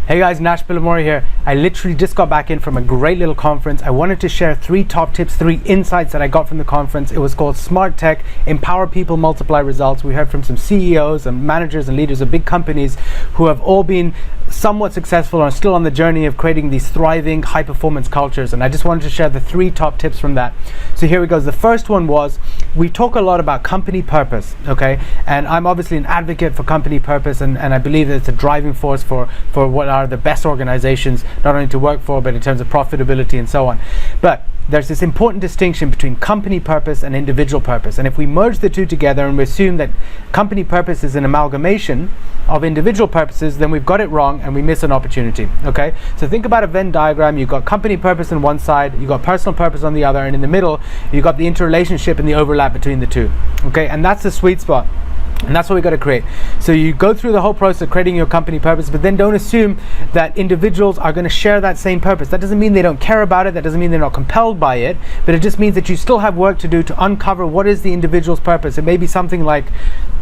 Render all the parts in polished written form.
Hey guys, Nash Billimoria here. I literally just got back in from a great little conference. I wanted to share 3 top tips, 3 insights that I got from the conference. It was called SmarTEQ, Empower People, Multiply Results. We heard from some CEOs and managers and leaders of big companies who have all been somewhat successful and are still on the journey of creating these thriving high performance cultures, and I just wanted to share the 3 top tips from that. So here we go. The first one was, we talk a lot about company purpose, okay, and I'm obviously an advocate for company purpose, and I believe that it's a driving force for what are the best organizations not only to work for but in terms of profitability and so on. But there's this important distinction between company purpose and individual purpose, and if we merge the two together and we assume that company purpose is an amalgamation of individual purposes, then we've got it wrong and we miss an opportunity. Okay, so think about a Venn diagram. You've got company purpose on one side, you've got personal purpose on the other, and in the middle you've got the interrelationship and the overlap between the two. Okay, and that's the sweet spot. And that's what we got to create. So you go through the whole process of creating your company purpose, but then don't assume that individuals are going to share that same purpose. That doesn't mean they don't care about it. That doesn't mean they're not compelled by it. But it just means that you still have work to do to uncover what is the individual's purpose. It may be something like,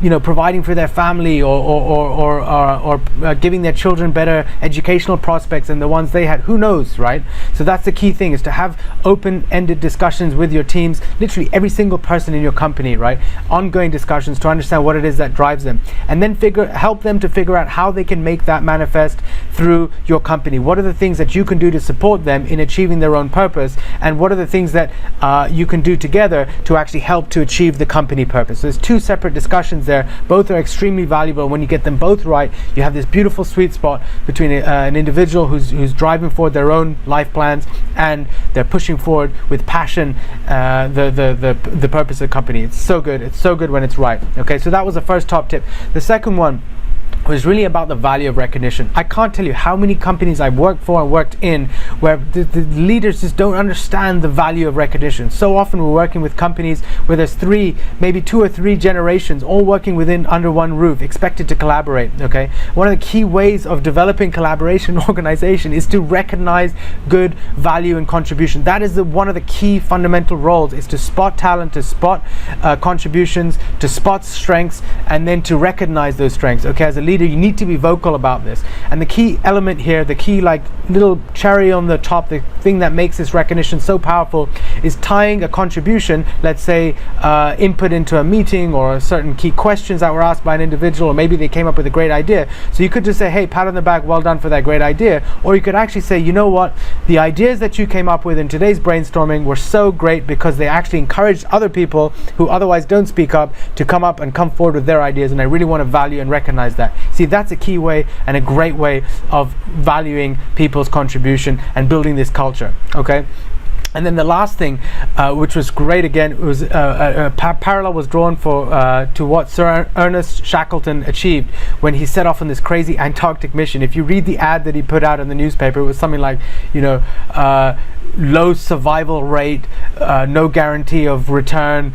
you know, providing for their family or giving their children better educational prospects than the ones they had. Who knows, right? So that's the key thing, is to have open-ended discussions with your teams, literally every single person in your company, right? Ongoing discussions to understand what it is that drives them, and then help them to figure out how they can make that manifest through your company. What are the things that you can do to support them in achieving their own purpose, and what are the things that you can do together to actually help to achieve the company purpose? So there's 2 separate discussions there. Both are extremely valuable. When you get them both right, you have this beautiful sweet spot between an individual who's driving forward their own life plans, and they're pushing forward with passion the purpose of the company. It's so good. It's so good when it's right. Okay, so that was the first top tip. The second one was really about the value of recognition. I can't tell you how many companies I've worked for and worked in where the leaders just don't understand the value of recognition. So often we're working with companies where there's 3, maybe 2 or 3 generations all working under one roof, expected to collaborate. Okay, one of the key ways of developing collaboration in an organization is to recognize good value and contribution. That is one of the key fundamental roles, is to spot talent, to spot contributions, to spot strengths, and then to recognize those strengths. Okay, as a leader, you need to be vocal about this. And the key element here, the key like little cherry on the top, the thing that makes this recognition so powerful, is tying a contribution, let's say input into a meeting, or certain key questions that were asked by an individual, or maybe they came up with a great idea. So you could just say, hey, pat on the back, well done for that great idea. Or you could actually say, you know what, the ideas that you came up with in today's brainstorming were so great because they actually encouraged other people who otherwise don't speak up to come up and come forward with their ideas, and I really want to value and recognize that. See, that's a key way and a great way of valuing people's contribution and building this culture. Okay. And then the last thing, which was great again, was a parallel was drawn to what Sir Ernest Shackleton achieved when he set off on this crazy Antarctic mission. If you read the ad that he put out in the newspaper, it was something like, you know, low survival rate, no guarantee of return,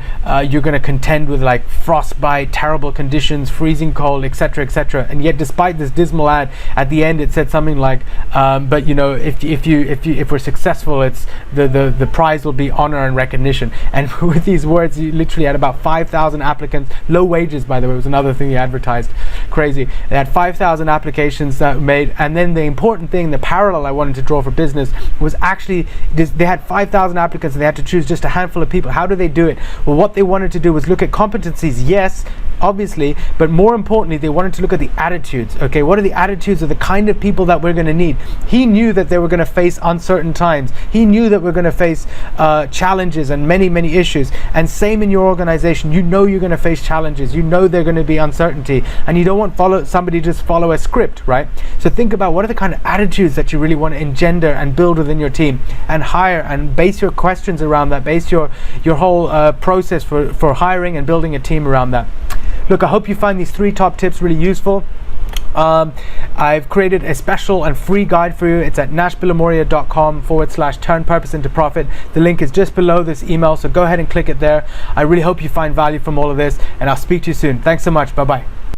you're going to contend with like frostbite, terrible conditions, freezing cold, etc., etc. And yet, despite this dismal ad, at the end it said something like, but you know, if we're successful, it's the prize will be honor and recognition. And with these words, you literally had about 5,000 applicants. Low wages, by the way, was another thing he advertised. Crazy. They had 5,000 applications that were made. And then the important thing, the parallel I wanted to draw for business, was actually they had 5,000 applicants and they had to choose just a handful of people. How do they do it? Well, what they wanted to do was look at competencies, yes, obviously, but more importantly, they wanted to look at the attitudes. Okay, what are the attitudes of the kind of people that we're going to need? He knew that they were going to face uncertain times. He knew that we're going to face challenges and many issues. And same in your organization. You know you're going to face challenges. You know they're going to be uncertainty, and you don't want somebody to just follow a script, right? So think about what are the kind of attitudes that you really want to engender and build within your team, and hire and base your questions around that. Base your whole process for hiring and building a team around that. Look, I hope you find these 3 top tips really useful. I've created a special and free guide for you. It's at nashbillimoria.com/turn purpose into profit. The link is just below this email, so go ahead and click it there. I really hope you find value from all of this, and I'll speak to you soon. Thanks so much. Bye-bye.